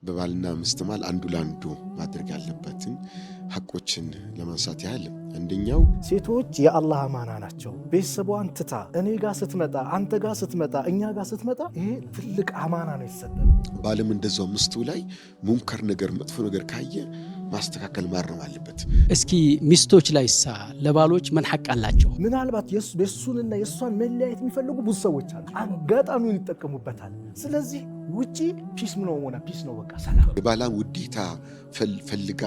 በባልና ሚስት መሃል አንዱ ለአንዱ ማድረግ ያለበትን ሐቆችን ለማንሳት ያህል አንደኛው ሴቶች የአላህ አማና ናቸው። ቤተሰቧን ትታ እኔ ጋር ስትመጣ አንተ ጋር ስትመጣ እኛ ጋር ስትመጣ ይሄ ትልቅ አማና ነው የተሰጠን። ባልም እንደዛው ሚስቱ ላይ ሙንከር ነገር መጥፎ ነገር ካየ ማስተካከል ማረም አለበት። እስኪ ሚስቶች ላይሳ ለባሎች ምን ሐቅ አላቸው? ምናልባት የሱንና የሷን መለያየት የሚፈልጉ ብዙ ሰዎች አሉ። አጋጣሚውን ይጠቀሙበታል። ስለዚህ ውጪ ፒስ ነው ሆነ ፒስ ነው በቃ ሰላም። የባላን ውዴታ ፈልጋ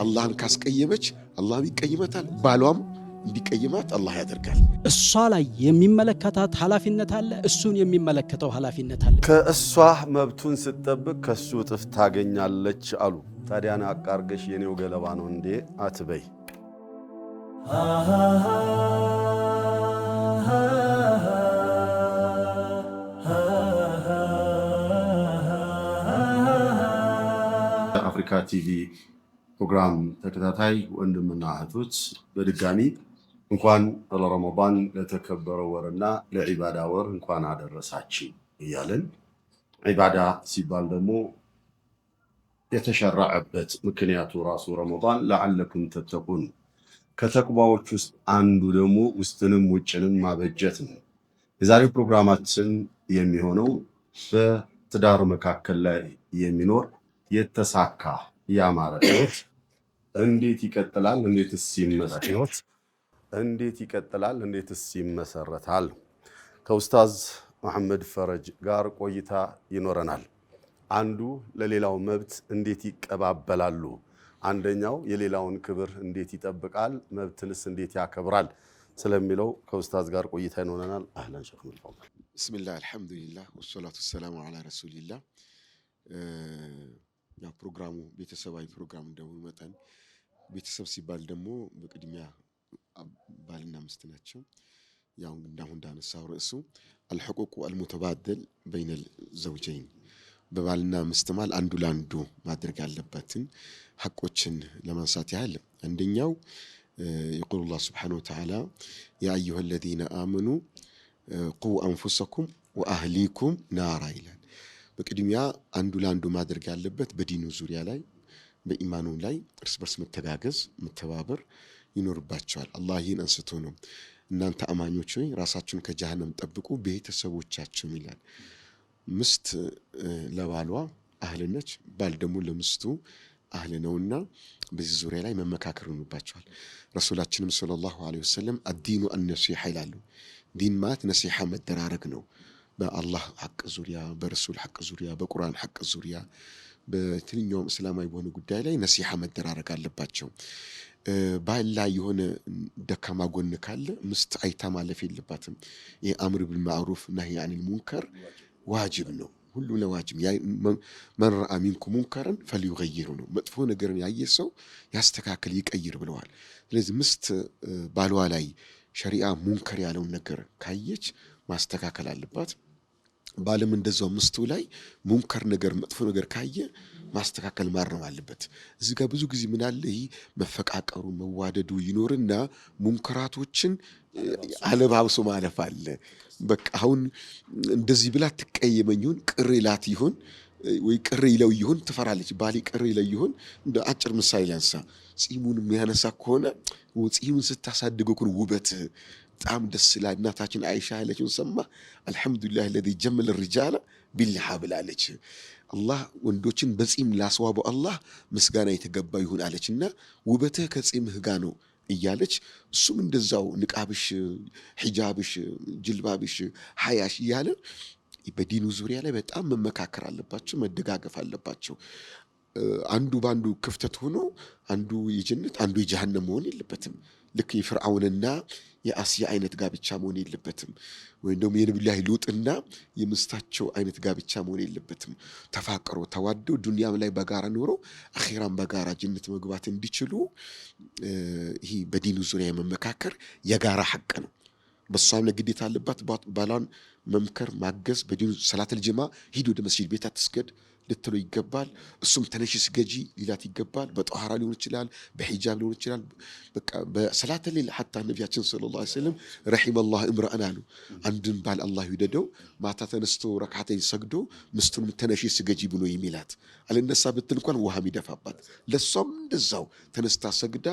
አላህን ካስቀየመች አላህ ይቀይማታል፣ ባሏም እንዲቀይማት አላህ ያደርጋል። እሷ ላይ የሚመለከታት ኃላፊነት አለ፣ እሱን የሚመለከተው ኃላፊነት አለ። ከእሷ መብቱን ስትጠብቅ ከሱ እጥፍ ታገኛለች አሉ። ታዲያን አቃርገሽ የኔው ገለባ ነው እንዴ አትበይ። አፍሪካ ቲቪ ፕሮግራም ተከታታይ ወንድምና እህቶች በድጋሚ እንኳን ለረመዳን ለተከበረው ወርና ለዒባዳ ወር እንኳን አደረሳችሁ እያለን ዒባዳ ሲባል ደግሞ የተሸረዐበት ምክንያቱ ራሱ ረመዳን ለዓለኩም ተተቁን ከተቅዋዎች ውስጥ አንዱ ደግሞ ውስጥንም ውጭንም ማበጀት ነው። የዛሬው ፕሮግራማችን የሚሆነው በትዳር መካከል ላይ የሚኖር የተሳካ ያማረ ሕይወት እንዴት ይቀጥላል፣ እንዴትስ ይመሰረታል? ከኡስታዝ መሐመድ ፈረጅ ጋር ቆይታ ይኖረናል። አንዱ ለሌላው መብት እንዴት ይቀባበላሉ፣ አንደኛው የሌላውን ክብር እንዴት ይጠብቃል፣ መብትንስ እንዴት ያከብራል ስለሚለው ከኡስታዝ ጋር ቆይታ ይኖረናል። አህለን ሸይኽ መልካም። ቢስሚላህ አልሐምዱሊላህ ወሰላቱ ወሰላሙ ዐላ ረሱሊላህ። ያው ፕሮግራሙ ቤተሰባዊ ፕሮግራም እንደሆነ መጠን ቤተሰብ ሲባል ደግሞ በቅድሚያ ባልና ሚስት ናቸው። ያው እንዳነሳው ርዕሱ አልሑቁቁ አልሙተባደል በይነል ዘውጀይን በባልና ሚስት መሃል አንዱ ለአንዱ ማድረግ ያለበትን ሐቆችን ለማንሳት ያህል አንደኛው يقول الله سبحانه وتعالى يا أيها الذين آمنوا قوا أنفسكم وأهليكم نارا ይላል። በቅድሚያ አንዱ ለአንዱ ማድረግ ያለበት በዲኑ ዙሪያ ላይ በኢማኑ ላይ እርስ በርስ መተጋገዝ መተባበር ይኖርባቸዋል። አላህ ይህን አንስቶ ነው እናንተ አማኞች ሆይ ራሳችሁን ከጀሃነም ጠብቁ ቤተሰቦቻችሁም ይላል። ሚስት ለባሏ አህል ነች፣ ባል ደግሞ ለሚስቱ አህል ነውና በዚህ ዙሪያ ላይ መመካከር ይኖርባቸዋል። ረሱላችንም ሰለላሁ ዐለይሂ ወሰለም አዲኑ አነሲሐ ይላሉ። ዲን ማለት ነሲሐ መደራረግ ነው። በአላህ ሐቅ ዙሪያ፣ በረሱል ሐቅ ዙሪያ፣ በቁርአን ሐቅ ዙሪያ በትኛውም እስላማዊ በሆነ ጉዳይ ላይ ነሲሐ መደራረግ አለባቸው። ባል ላይ የሆነ ደካማ ጎን ካለ ሚስት አይታ ማለፍ የለባትም። ይህ አምር ቢልማዕሩፍ ነህይ ዐኒል ሙንከር ዋጅብ ነው። ሁሉ ለዋጅብ መን ረአ ሚንኩም ሙንከረን ፈልዩገይሩ ነው። መጥፎ ነገርን ያየ ሰው ያስተካክል ይቀይር ብለዋል። ስለዚህ ሚስት ባሏ ላይ ሸሪዓ ሙንከር ያለውን ነገር ካየች ማስተካከል አለባት። ባልም እንደዛው ሚስቱ ላይ ሙንከር ነገር መጥፎ ነገር ካየ ማስተካከል ማረም አለበት። እዚህ ጋር ብዙ ጊዜ ምን አለ ይህ መፈቃቀሩ መዋደዱ ይኖርና ሙንከራቶችን አለባብሶ ማለፍ አለ። በቃ አሁን እንደዚህ ብላ ትቀየመኝ ይሁን ቅር ይላት ይሁን ወይ ቅር ይለው ይሁን ትፈራለች። ባሊ ቅር ይለው ይሁን እንደ አጭር ምሳሌ ያንሳ። ጺሙን የሚያነሳ ከሆነ ጺሙን ስታሳድገው ኩን ውበት በጣም ደስ ይላል። እናታችን አይሻ ያለችውን ሰማ። አልሐምዱሊላህ الذي جمل الرجال باللحى ብላለች። አላህ ወንዶችን በጺም ላስዋበው አላህ ምስጋና የተገባ ይሁን አለችና ውበትህ ከጺምህ ጋር ነው እያለች እሱም እንደዛው ንቃብሽ ሒጃብሽ ጅልባብሽ ሐያሽ እያለ በዲኑ ዙሪያ ላይ በጣም መመካከር አለባቸው፣ መደጋገፍ አለባቸው። አንዱ ባንዱ ክፍተት ሆኖ አንዱ የጀነት አንዱ የጀሃነም መሆን የለበትም። ልክ የፍርዓውንና የአስያ አይነት ጋብቻ መሆን የለበትም። ወይም ደግሞ የነብዩላህ ሉጥና የሚስታቸው አይነት ጋብቻ መሆን የለበትም። ተፋቀሩ ተዋደው ዱንያም ላይ በጋራ ኖሮ አኺራም በጋራ ጀነት መግባት እንዲችሉ ይሄ በዲኑ ዙሪያ መመካከር የጋራ ሐቅ ነው። በሷም ላይ ግዴታ አለባት ባሏን መምከር ማገዝ። በዲኑ ሰላተል ጀማ ሂድ ወደ መስጂድ ቤት አትስገድ ልትለው ይገባል። እሱም ተነሺ ስገጂ ሊላት ይገባል። በጧሃራ ሊሆን ይችላል፣ በሂጃብ ሊሆን ይችላል። በቃ በሰላተል ሌል ሐታ ነቢያችን ሰለላሁ ዐለይሂ ወሰለም ረሒመላህ እምረአን አሉ። አንድን ባል አላህ ይውደደው ማታ ተነስቶ ረካዓተይን ሰግዶ ሚስቱን ተነሺ ስገጂ ብሎ የሚላት አልነሳ ብትል እንኳን ውሃ የሚደፋባት፣ ለሷም እንደዛው ተነስታ ሰግዳ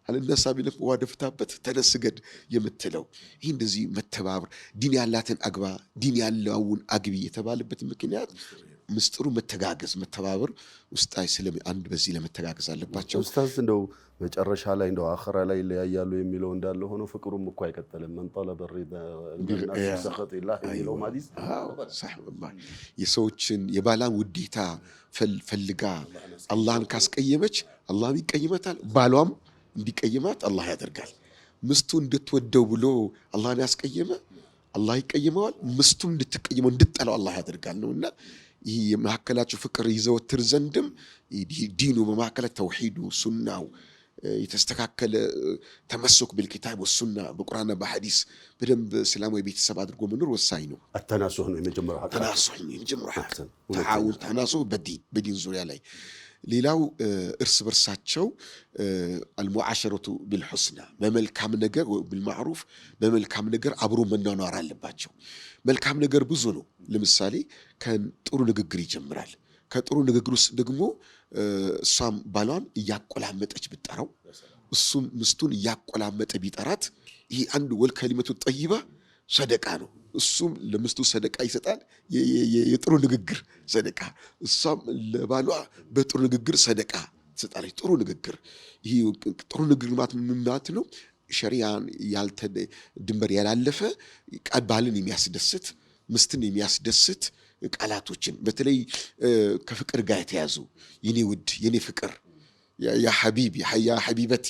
አልነሳ ቢልፍ ውሃ ደፍታበት ተነስገድ የምትለው ይህ እንደዚህ መተባበር ዲን ያላትን አግባ ዲን ያለውን አግቢ የተባለበት ምክንያት ምስጥሩ መተጋገዝ መተባበር ውስጣይ ስለሚ አንድ በዚህ ለመተጋገዝ አለባቸው። ኡስታዝ እንደው መጨረሻ ላይ እንደው አኺራ ላይ ይለያያሉ የሚለው እንዳለ ሆኖ ፍቅሩም እኮ አይቀጥልም። መን ጠለበ ሪዳ ሰኸጢላህ የሚለው ሐዲስ የሰዎችን የባላን ውዴታ ፈልጋ አላህን ካስቀየመች አላህም ይቀይመታል፣ ባሏም እንዲቀይማት አላህ ያደርጋል። ምስቱ እንድትወደው ብሎ አላህን ያስቀየመ አላህ ይቀይመዋል፣ ምስቱም እንድትቀይመው እንድትጠላው አላህ ያደርጋል ነውና ይህ የመካከላቸው ፍቅር ይዘወትር ዘንድም ዲኑ በመካከላቸው ተውሂዱ ሱናው የተስተካከለ ተመሱክ بالكتاب والسنة በቁርአንና በሐዲስ በደንብ እስላማዊ ቤተሰብ አድርጎ መኖር ወሳኝ ነው። አተናሱህ ነው የመጀመሪያው ተናሱህ ነው የመጀመሪያው ተዓውን ተናሱህ በዲን ዙሪያ ላይ። ሌላው እርስ በርሳቸው አልሙዓሸረቱ ቢልሑስና በመልካም ነገር ቢልማዕሩፍ በመልካም ነገር አብሮ መኗኗር አለባቸው። መልካም ነገር ብዙ ነው። ለምሳሌ ከጥሩ ንግግር ይጀምራል። ከጥሩ ንግግር ውስጥ ደግሞ እሷም ባሏን እያቆላመጠች ብትጠራው እሱም ምስቱን እያቆላመጠ ቢጠራት ይሄ አንድ ወልከሊመቱ ጠይባ ሰደቃ ነው። እሱም ለምስቱ ሰደቃ ይሰጣል፣ የጥሩ ንግግር ሰደቃ። እሷም ለባሏ በጥሩ ንግግር ሰደቃ ትሰጣለች። ጥሩ ንግግር ይሄ ጥሩ ንግግር ማለት ነው ሸሪያን ድንበር ያላለፈ ባልን የሚያስደስት ምስትን የሚያስደስት ቃላቶችን በተለይ ከፍቅር ጋር የተያዙ የኔ ውድ የኔ ፍቅር ያ ሐቢቢ ያ ሐቢበቲ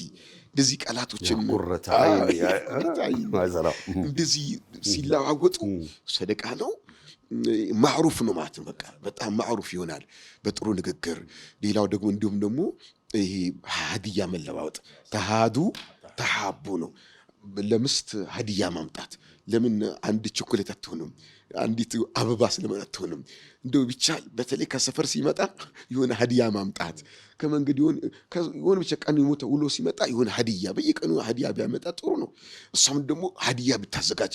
እንደዚህ ቃላቶችን እንደዚህ ሲለዋወጡ ሰደቃ ነው፣ ማዕሩፍ ነው ማለት ነው። በቃ በጣም ማዕሩፍ ይሆናል በጥሩ ንግግር። ሌላው ደግሞ እንዲሁም ደግሞ ይሄ ሀዲያ መለዋወጥ ተሃዱ ተሃቡ ነው። ለምስት ሀዲያ ማምጣት ለምን አንድ ቸኮሌት አትሆንም? አንዲት አበባ ስለምን አትሆንም? እንደው ቢቻል በተለይ ከሰፈር ሲመጣ የሆነ ሀዲያ ማምጣት ከመንገድ የሆነ ብቻ ቀን ሞተ ውሎ ሲመጣ የሆነ ሀዲያ በየቀኑ ሀዲያ ቢያመጣ ጥሩ ነው። እሷም ደግሞ ሀዲያ ብታዘጋጅ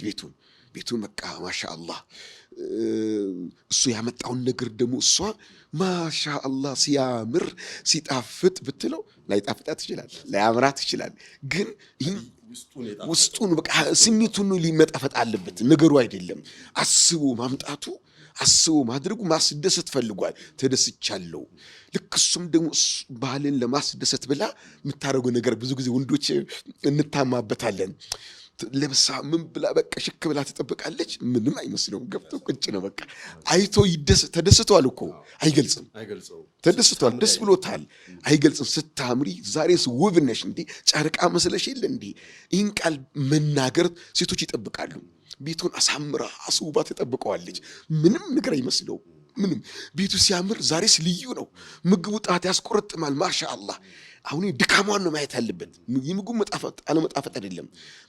ቤቱን በቃ ማሻአላህ እሱ ያመጣውን ነገር ደግሞ እሷ ማሻአላህ ሲያምር ሲጣፍጥ ብትለው ላይጣፍጣት ይችላል፣ ላያምራት ይችላል። ግን ውስጡን በቃ ስሜቱን ሊመጣፈጥ አለበት ነገሩ አይደለም። አስቦ ማምጣቱ አስቦ ማድረጉ ማስደሰት ፈልጓል። ተደስቻለሁ። ልክ እሱም ደግሞ ባልን ለማስደሰት ብላ የምታደርገው ነገር ብዙ ጊዜ ወንዶች እንታማበታለን። ለምሳ ምን ብላ በቃ ሽክ ብላ ትጠብቃለች። ምንም አይመስለውም። ገብቶ ቁጭ ነው በቃ አይቶ ተደስቷል እኮ አይገልጽም። ተደስቷል፣ ደስ ብሎታል፣ አይገልጽም። ስታምሪ ዛሬስ ውብ ነሽ እንዴ ጨርቃ መስለሽ የለ እንዴ ይህን ቃል መናገር ሴቶች ይጠብቃሉ። ቤቱን አሳምራ አስውባ ትጠብቀዋለች። ምንም ነገር አይመስለውም። ምንም ቤቱ ሲያምር ዛሬስ ልዩ ነው። ምግቡ ጣት ያስቆረጥማል። ማሻአላህ አሁን ድካሟን ነው ማየት ያለበት። የምግቡ መጣፈጥ አለመጣፈጥ አይደለም።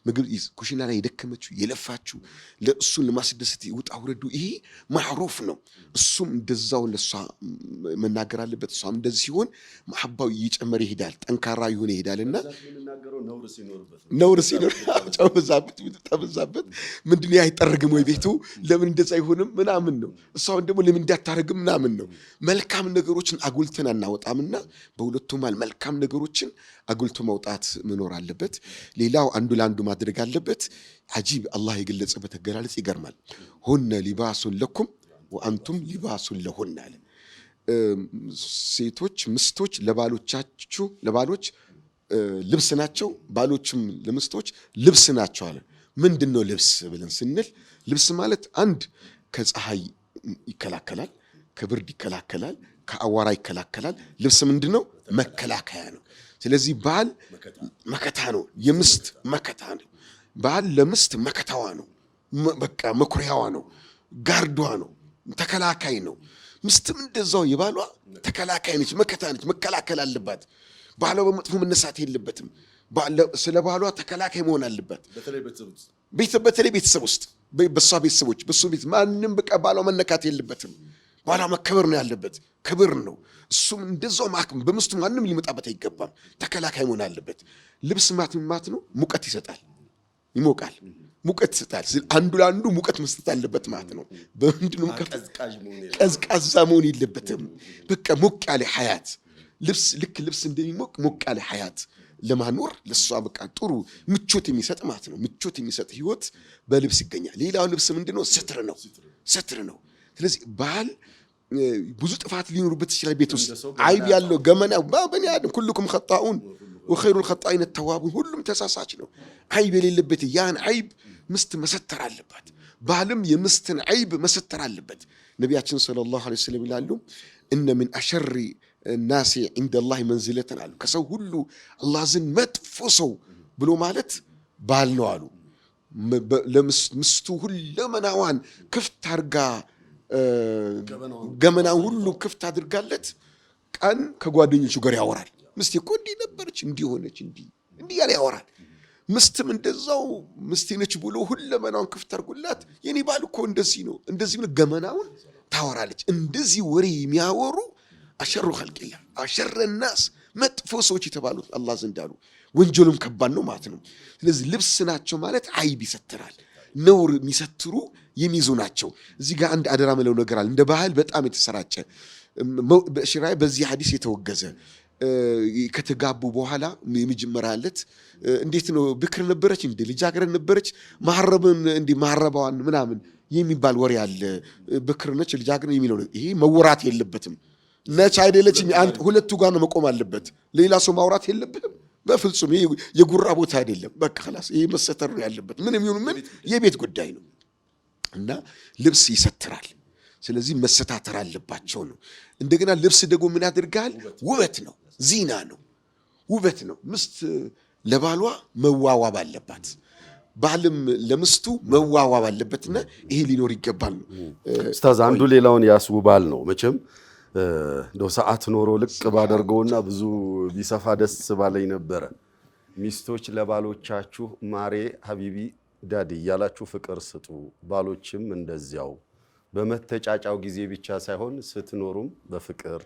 ምግብ ኩሽና ላይ የደከመችው የለፋችው ለእሱን ለማስደሰት ውጣ ውረዱ ይሄ ማዕሩፍ ነው። እሱም እንደዛው ለሷ መናገር አለበት። እሷም እንደዚህ ሲሆን መሐባው እየጨመረ ይሄዳል፣ ጠንካራ ይሆነ ይሄዳልና ነውር ሲኖር ተበዛበት ምንድን አይጠረግም ወይ ቤቱ ለምን እንደዛ አይሆንም ምናምን ነው። እሷም ደግሞ ለምን እንዳታረግም ምናምን ነው። መልካም ነገሮችን አጉልተን አናወጣምና በሁለቱም መልካም ነገሮችን አጉልቶ መውጣት መኖር አለበት። ሌላው አንዱ ለአንዱ ማድረግ አለበት። አጂብ አላህ የገለጸበት አገላለጽ ይገርማል። ሁነ ሊባሱን ለኩም ወአንቱም ሊባሱን ለሁነ አለ። ሴቶች ምስቶች ለባሎች ልብስ ናቸው፣ ባሎችም ለምስቶች ልብስ ናቸው አለ። ምንድን ነው ልብስ ብለን ስንል ልብስ ማለት አንድ ከፀሐይ ይከላከላል፣ ከብርድ ይከላከላል፣ ከአዋራ ይከላከላል። ልብስ ምንድን ነው? መከላከያ ነው። ስለዚህ ባል መከታ ነው፣ የምስት መከታ ነው። ባል ለምስት መከታዋ ነው፣ በቃ መኩሪያዋ ነው፣ ጋርዷ ነው፣ ተከላካይ ነው። ምስትም እንደዛው የባሏ ተከላካይ ነች፣ መከታ ነች፣ መከላከል አለባት። ባሏ በመጥፎ መነሳት የለበትም። ስለ ባሏ ተከላካይ መሆን አለበት። በተለይ ቤተሰብ ውስጥ በሷ ቤተሰቦች በሱ ቤት ማንም በቃ ባሏ መነካት የለበትም። ባሏ መከበር ነው ያለበት፣ ክብር ነው። እሱም እንደዛው ማክም በምስቱ ማንም ሊመጣበት አይገባም። ተከላካይ መሆን አለበት። ልብስ ማት ነው ሙቀት ይሰጣል፣ ይሞቃል፣ ሙቀት ይሰጣል። አንዱ ለአንዱ ሙቀት መስጠት አለበት ማለት ነው። በምንድነው ቀዝቃዛ መሆን የለበትም። በቃ ሞቅ ያለ ሐያት ልብስ እንደሚሞቅ ሞቅ ያለ ሐያት ለማኖር ለሷ በቃ ጥሩ ምቾት የሚሰጥ ማለት ነው። ምቾት የሚሰጥ ህይወት በልብስ ይገኛል። ሌላው ልብስ ምንድነው? ስትር ነው። ስለዚህ ባል ብዙ ጥፋት ሊኖርበት ይችላል። ቤት ውስጥ አይብ ያለው ገመና በእኔ አደም ኩልኩም ኸጣኡን ወኸይሩል ኸጣኢነ ተዋቡን፣ ሁሉም ተሳሳች ነው። አይብ የሌለበት ያን አይብ ምስት መሰተር አለባት። ባልም የምስትን አይብ መሰተር አለበት። ነቢያችን ሰለላሁ ዐለይሂ ወሰለም ይላሉ እነ ሚን አሸሪ ናሲ ዒንደላሂ መንዝለተን አሉ። ከሰው ሁሉ አላህ ዘንድ መጥፎ ሰው ብሎ ማለት ባል ነው አሉ። ለምስቱ ሁለመናዋን ክፍት አድርጋ ገመናውን ሁሉ ክፍት አድርጋለት ቀን ከጓደኞቹ ጋር ያወራል። ምስቴ እኮ እንዲህ ነበረች፣ እንዲህ ሆነች፣ እንዲህ ያለ ያወራል። ምስትም እንደዛው ምስቴ ነች ብሎ ሁለመናውን ክፍት አድርጎላት የኔ ባል እኮ እንደዚህ ነው እንደዚህ ብሎ ገመናውን ታወራለች። እንደዚህ ወሬ የሚያወሩ አሸሩ ኸልቂላህ አሸረ ናስ መጥፎ ሰዎች የተባሉት አላህ ዘንድ አሉ። ወንጀሉም ከባድ ነው ማለት ነው። ስለዚህ ልብስ ናቸው ማለት አይብ ይሰትራል። ነውር የሚሰትሩ የሚይዙ ናቸው። እዚህ ጋር አንድ አደራ መለው ነገር አለ። እንደ ባህል በጣም የተሰራጨ በሽራይ በዚህ ሐዲስ የተወገዘ ከተጋቡ በኋላ የመጀመሪያ ዕለት እንዴት ነው ብክር ነበረች እንዴ ልጃገረድ ነበረች ማሐረብን እንዴ ማሐረባዋን ምናምን የሚባል ወሬ አለ። ብክር ነች ልጃገረድ የሚለው ይሄ መወራት የለበትም። ነች አይደለችም ሁለቱ ጋር ነው መቆም አለበት። ሌላ ሰው ማውራት የለብህም በፍጹም። ይሄ የጉራ ቦታ አይደለም። በቃ خلاص ይሄ መሰተር ነው ያለበት። ምንም ይሁን ምን የቤት ጉዳይ ነው እና ልብስ ይሰትራል። ስለዚህ መሰታተር አለባቸው ነው። እንደገና ልብስ ደግሞ ምን ያደርጋል? ውበት ነው፣ ዚና ነው፣ ውበት ነው። ምስት ለባሏ መዋዋብ አለባት፣ ባልም ለምስቱ መዋዋብ አለበትና ይሄ ሊኖር ይገባል ነው። ኡስታዝ አንዱ ሌላውን ያስውባል ነው። መቼም እንደው ሰዓት ኖሮ ልቅ ባደርገውና ብዙ ቢሰፋ ደስ ባለኝ ነበረ። ሚስቶች ለባሎቻችሁ ማሬ ሀቢቢ ዳዲ እያላችሁ ፍቅር ስጡ፣ ባሎችም እንደዚያው በመተጫጫው ጊዜ ብቻ ሳይሆን ስትኖሩም በፍቅር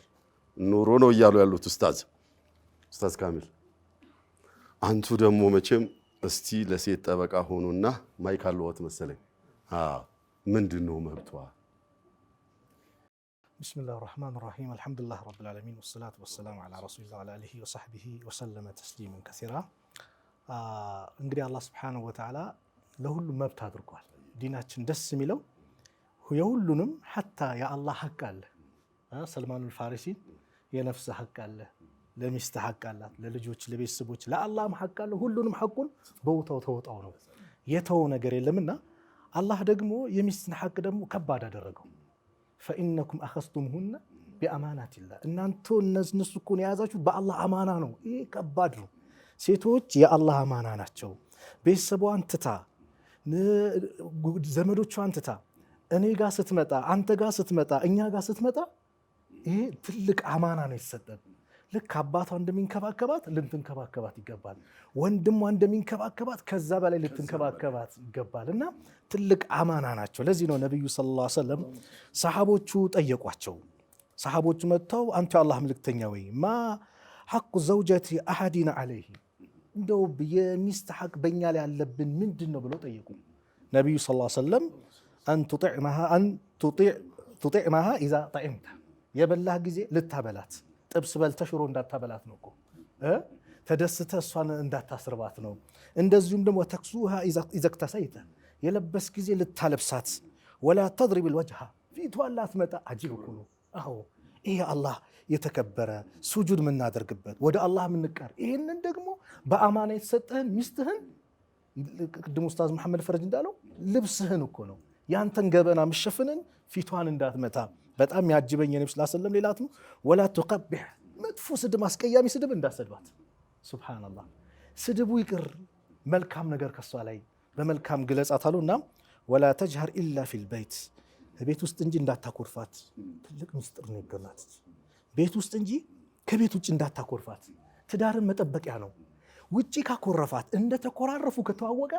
ኑሮ ነው እያሉ ያሉት ኡስታዝ ካሚል። አንቱ ደግሞ መቼም እስቲ ለሴት ጠበቃ ሆኑና ማይክ አለዎት መሰለኝ። ምንድነው መብቷ? ቢስሚላሂ ረህማኒ ረሂም አልሐምዱሊላህ ረቢል ዓለሚን ወሰላቱ ወሰላሙ ዐላ ረሱሊላህ ወዐላ አሊሂ ወሰሕቢሂ ወሰለመ ተስሊመን ከሲራ። እንግዲህ አላህ ሱብሓነሁ ወተዓላ ለሁሉም መብት አድርጓል። ዲናችን ደስ የሚለው የሁሉንም ሐታ የአላህ ሐቅ አለ። ሰልማኑል ፋሪሲን የነፍስ ሐቅ አለ፣ ለሚስት ሐቅ አላት፣ ለልጆች ለቤተሰቦች ለአላህም ሐቅ አለ። ሁሉንም ሐቁን በውታው ተወጣው ነው የተወው ነገር የለምና አላህ ደግሞ የሚስትን ሐቅ ደግሞ ከባድ አደረገው። ፈኢነኩም አኸዝቱሙሁነ ቢአማናቲላህ እናንተ እነሱ እኮ የያዛችሁት በአላህ አማና ነው። ይሄ ከባድ ነው። ሴቶች የአላህ አማና ናቸው። ቤተሰቧን ትታ ዘመዶቿን ትታ እኔ ጋር ስትመጣ አንተ ጋር ስትመጣ እኛ ጋር ስትመጣ ይሄ ትልቅ አማና ነው የተሰጠን። ልክ አባቷ እንደሚንከባከባት ልትንከባከባት ይገባል። ወንድሟ እንደሚንከባከባት ከዛ በላይ ልትንከባከባት ይገባል። እና ትልቅ አማና ናቸው። ለዚህ ነው ነቢዩ ሰለላሁ ዐለይሂ ወሰለም ሰሃቦቹ ጠየቋቸው። ሰሃቦቹ መጥተው አንተ የአላህ መልእክተኛ ወይ ማ ሐቁ ዘውጀቲ አሐዲና ዐለይሂ እንደው የሚስት ሐቅ በእኛ ላይ ያለብን ምንድን ነው ብለው ጠየቁ። ነቢዩ ሰለላሁ ዐለይሂ ወሰለም አን ቱጢዕማሃ ኢዛ ጠዒምታ የበላህ ጊዜ ልታበላት፣ ጥብስ በልተህ ሽሮ እንዳታበላት ነው እኮ ተደስተህ እሷን እንዳታስርባት ነው። እንደዚሁም ደግሞ ተክሱሃ ኢዛ ክተሰይተ የለበስ ጊዜ ልታለብሳት፣ ወላ ተድሪብ ልወጅሃ ፊቷን ላትመጣ። አጂብ እኮ ነው። አዎ ይሄ አላህ የተከበረ ሱጁድ የምናደርግበት ወደ አላህ የምንቀር ይህንን ደግሞ በአማና የተሰጠህን ሚስትህን ቅድም ኡስታዝ መሐመድ ፈረጅ እንዳለው ልብስህን እኮ ነው ያንተን ገበና ምሸፍንን ፊቷን እንዳትመታ። በጣም ያጅበኝ ነብዩ ሰለላሁ ዐለይሂ ወሰለም ሌላት ነው ወላ ተቀብህ መጥፎ ስድብ አስቀያሚ ስድብ እንዳሰድባት። ሱብሃንአላህ ስድቡ ይቅር መልካም ነገር ከሷ ላይ በመልካም ግለጻት አሉና ወላ ተጅሀር ኢላ ፊል በይት ቤት ውስጥ እንጂ እንዳታኮርፋት። ትልቅ ምስጢር ነው ይገናት ቤት ውስጥ እንጂ ከቤት ውጭ እንዳታኮርፋት። ትዳርን መጠበቂያ ነው። ውጪ ካኮረፋት እንደተኮራረፉ ከተዋወቀ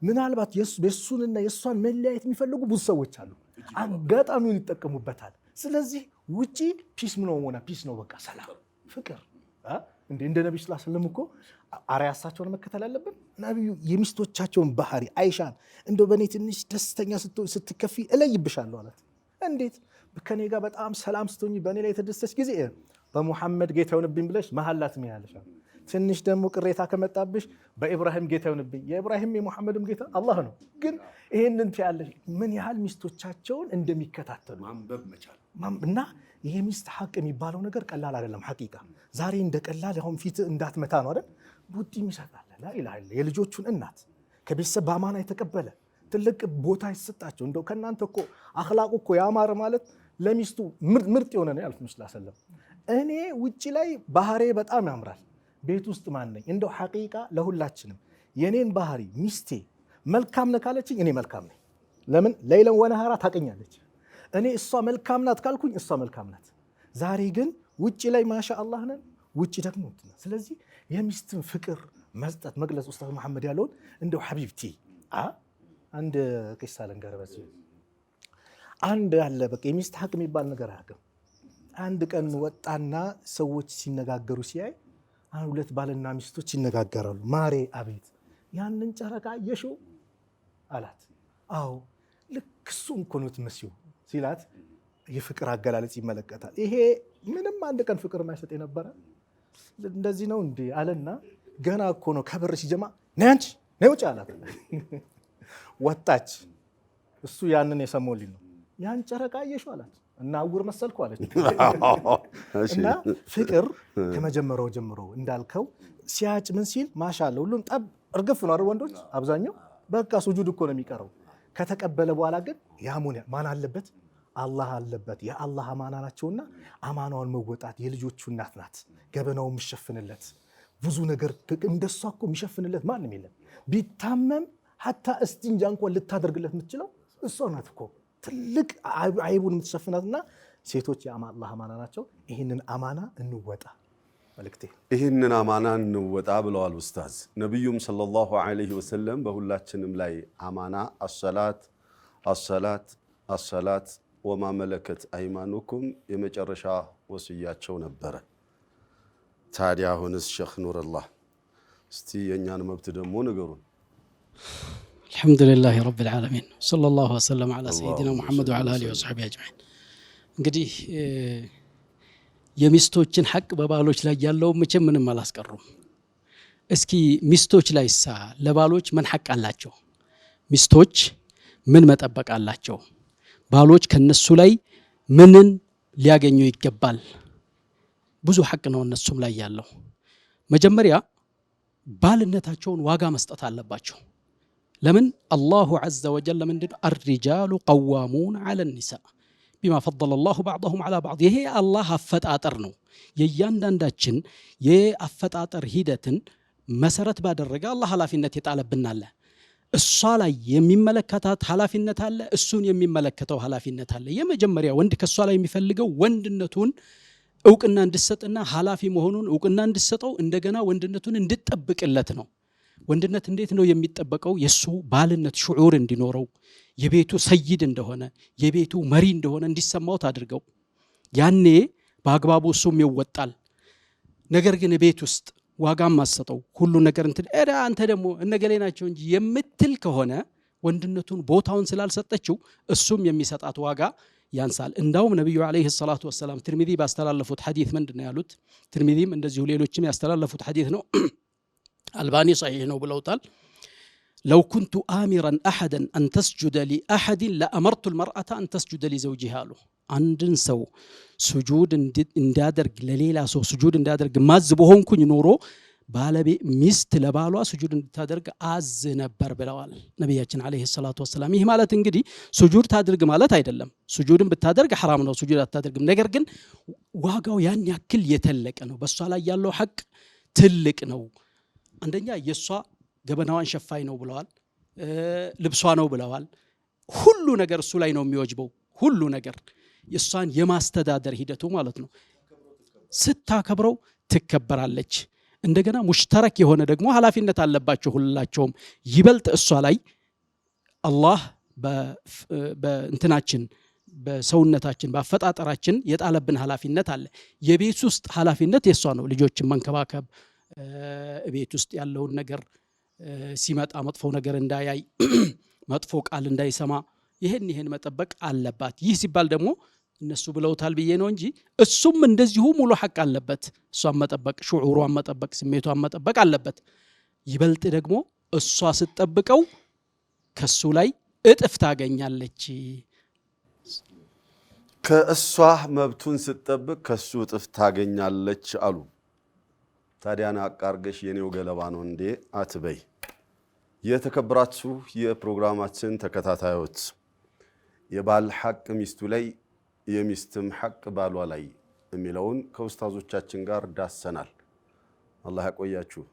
ምናልባት የሱንና የሷን መለያየት የሚፈልጉ ብዙ ሰዎች አሉ። አጋጣሚውን ይጠቀሙበታል። ስለዚህ ውጪ ፒስ ነው ሆነ ፒስ ነው በቃ ሰላም ፍቅር እንደ ነብዩ ሰለላሁ ዐለይሂ ወሰለም እኮ አርአያሳቸውን መከተል አለብን። ነብዩ የሚስቶቻቸውን ባህሪ አይሻን እንደው በኔ ትንሽ ደስተኛ ስትከፊ እለይብሻለሁ አላት። እንዴት ከኔ ጋር በጣም ሰላም ስትሆኚ በኔ ላይ የተደሰች ጊዜ በሙሐመድ ጌታ ይሁንብኝ ብለሽ መሐላት ምን ያለሽ ትንሽ ደግሞ ቅሬታ ከመጣብሽ በኢብራሂም ጌታ ይሁንብኝ። የኢብራሂም የሙሐመድም ጌታ አላህ ነው። ግን ይሄንን ትያለሽ ምን ያህል ሚስቶቻቸውን እንደሚከታተሉ ማንበብ መቻል እና ይሄ ሚስት ሐቅ የሚባለው ነገር ቀላል አይደለም። ሐቂቃ ዛሬ እንደ ቀላል አሁን ፊት እንዳትመታ ነው አይደል? ቡጢም ይሰጣል። ላኢላሃ ኢላ የልጆቹን እናት ከቤተሰብ በአማና የተቀበለ ትልቅ ቦታ ይሰጣቸው። እንደው ከናንተ እኮ አኽላቁ እኮ ያማረ ማለት ለሚስቱ ምርጥ የሆነ ነው ያልኩት ሰለላሁ ዐለይሂ ወሰለም። እኔ ውጪ ላይ ባህሬ በጣም ያምራል፣ ቤት ውስጥ ማን ነኝ? እንደው ሐቂቃ ለሁላችንም የኔን ባህሪ ሚስቴ መልካም ነው ካለችኝ እኔ መልካም ነኝ። ለምን ለይለን ወነሃራ ታቀኛለች። እኔ እሷ መልካም ናት ካልኩኝ እሷ መልካም ናት። ዛሬ ግን ውጪ ላይ ማሻአላህ ነን፣ ውጪ ደግሞ እንትና። ስለዚህ የሚስትን ፍቅር መስጠት መግለጽ ኡስታዝ መሐመድ ያለውን እንደው ሐቢብቲ አንድ ቂሳ ልንገርበት። አንድ ያለ በቃ የሚስት ሐቅ የሚባል ነገር አያውቅም። አንድ ቀን ወጣና ሰዎች ሲነጋገሩ ሲያይ ሁለት ባልና ሚስቶች ይነጋገራሉ። ማሬ አቤት ያንን ጨረቃ አየሽው አላት። አዎ ልክ እሱን እኮ ነው የምትመስዪው ሲላት የፍቅር አገላለጽ ይመለከታል። ይሄ ምንም አንድ ቀን ፍቅር የማይሰጥ የነበረ እንደዚህ ነው እንዴ አለና ገና እኮ ነው ከበር ሲጀማ ነይ አንቺ ነይ ውጭ አላት። ወጣች። እሱ ያንን የሰሞልኝ ነው ያን ጨረቃ አየሽው አላት። እና አውር መሰልኩ አለች። እና ፍቅር ከመጀመሪያው ጀምሮ እንዳልከው ሲያጭ ምን ሲል ማሻአላ ሁሉም ጠብ እርግፍ ነው አይደል? ወንዶች አብዛኛው በቃ ሱጁድ እኮ ነው የሚቀረው። ከተቀበለ በኋላ ግን ያሙን ማን አለበት? አላህ አለበት። የአላህ አማና ናቸውና አማናውን መወጣት የልጆቹ እናት ናት። ገበናው የሚሸፍንለት ብዙ ነገር እንደሷ እኮ የሚሸፍንለት ማንም የለም። ቢታመም ሐታ እስቲንጃ እንኳን ልታደርግለት የምትችለው እሷ ናት እኮ ትልቅ አይቡን የምትሸፍናትና ሴቶች የአላህ አማና ናቸው። ይህንን አማና እንወጣ መልክቴ። ይህንን አማና እንወጣ ብለዋል ኡስታዝ። ነቢዩም ሰለላሁ ዐለይሂ ወሰለም በሁላችንም ላይ አማና አሰላት ወማ መለከት አይማኑኩም የመጨረሻ ወስያቸው ነበረ። ታዲያ አሁንስ ሼኽ ኑረላህ እስቲ የእኛን መብት ደግሞ ንገሩን። አልሐምዱሊላህ ረብል ዓለሚን ሰለላሁ ወሰለም ዐላ ሰይዲና ሙሐመድ ወዐላ አሊሂ ወሰሕቢሂ አጅመዒን። እንግዲህ የሚስቶችን ሐቅ በባሎች ላይ ያለው መቼም ምንም አላስቀሩም። እስኪ ሚስቶች ላይሳ ለባሎች ምን ሐቅ አላቸው? ሚስቶች ምን መጠበቅ አላቸው? ባሎች ከነሱ ላይ ምንን ሊያገኙ ይገባል? ብዙ ሐቅ ነው እነሱም ላይ ያለው። መጀመሪያ ባልነታቸውን ዋጋ መስጠት አለባቸው። ለምን አላሁ ዐዘ ወጀል ለምንድነው አርሪጃሉ ቀዋሙን ዐለ ኒሳ ቢማ ፈደለ ላሁ ባዕደሁም ዐላ ባዕድ። ይሄ አላህ አፈጣጠር ነው። የእያንዳንዳችን የአፈጣጠር ሂደትን መሰረት ባደረገ አላህ ኃላፊነት የጣለብናል። እሷ ላይ የሚመለከታት ኃላፊነት አለ፣ እሱን የሚመለከተው ኃላፊነት አለ። የመጀመሪያ ወንድ ከሷ ላይ የሚፈልገው ወንድነቱን እውቅና እንድሰጥና ኃላፊ መሆኑን እውቅና እንድሰጠው እንደገና ወንድነቱን እንድጠብቅለት ነው። ወንድነት እንዴት ነው የሚጠበቀው? የሱ ባልነት ሽዑር እንዲኖረው የቤቱ ሰይድ እንደሆነ የቤቱ መሪ እንደሆነ እንዲሰማው አድርገው ያኔ በአግባቡ እሱም ይወጣል። ነገር ግን ቤት ውስጥ ዋጋም ማሰጠው ሁሉ ነገር እንትን አንተ ደግሞ እነገሌ ናቸው እንጂ የምትል ከሆነ ወንድነቱን ቦታውን ስላልሰጠችው እሱም የሚሰጣት ዋጋ ያንሳል። እንዳውም ነብዩ አለይሂ ሰላቱ ወሰላም ትርሚዚ ባስተላለፉት ሐዲስ ምንድነው ያሉት? ትርሚዚም እንደዚሁ ሌሎችም ያስተላለፉት ሐዲስ ነው። አልባኒ ሰሒህ ነው ብለውታል። ለው ኩንቱ አሚራን አሐደን አን ተስጁደ ሊአሐድን ለአመርቱ ልመርአተ አን ተስጁደ ሊዘውጂሃ አሉ። አንድን ሰው ስጁድ እንዲያደርግ ለሌላ ሰው ስጁድ እንዲያደርግ ማዝ በሆንኩኝ ኖሮ ባለቤት ሚስት ለባሏ ስጁድ እንድታደርግ አዝ ነበር ብለዋል ነቢያችን አለይሂ ሰላቱ ወሰላም። ይህ ማለት እንግዲህ ስጁድ ታድርግ ማለት አይደለም። ስጁድን ብታደርግ ሐራም ነው፣ ስጁድ አታደርግም። ነገር ግን ዋጋው ያን ያክል የተለቀ ነው። በሷ ላይ ያለው ሐቅ ትልቅ ነው። አንደኛ የሷ ገበናዋን ሸፋኝ ነው ብለዋል፣ ልብሷ ነው ብለዋል። ሁሉ ነገር እሱ ላይ ነው የሚወጅበው። ሁሉ ነገር የሷን የማስተዳደር ሂደቱ ማለት ነው። ስታከብረው ትከበራለች። እንደገና ሙሽተረክ የሆነ ደግሞ ኃላፊነት አለባቸው ሁላቸውም። ይበልጥ እሷ ላይ አላህ በእንትናችን በሰውነታችን በአፈጣጠራችን የጣለብን ኃላፊነት አለ። የቤት ውስጥ ኃላፊነት የሷ ነው። ልጆችን መንከባከብ፣ ቤት ውስጥ ያለውን ነገር ሲመጣ መጥፎ ነገር እንዳያይ፣ መጥፎ ቃል እንዳይሰማ ይሄን መጠበቅ አለባት። ይህ ሲባል ደግሞ እነሱ ብለውታል ብዬ ነው እንጂ እሱም እንደዚሁ ሙሉ ሐቅ አለበት። እሷን መጠበቅ፣ ሹዑሯን መጠበቅ፣ ስሜቷን መጠበቅ አለበት። ይበልጥ ደግሞ እሷ ስትጠብቀው ከሱ ላይ እጥፍ ታገኛለች። ከእሷ መብቱን ስትጠብቅ ከሱ እጥፍ ታገኛለች አሉ። ታዲያን አቃርገሽ የኔው ገለባ ነው እንዴ አትበይ። የተከበራችሁ የፕሮግራማችን ተከታታዮች የባል ሐቅ ሚስቱ ላይ የሚስትም ሐቅ ባሏ ላይ የሚለውን ከኡስታዞቻችን ጋር ዳሰናል። አላህ ያቆያችሁ።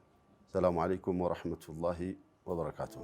ሰላም አለይኩም ወራህመቱላሂ ወበረካቱሁ።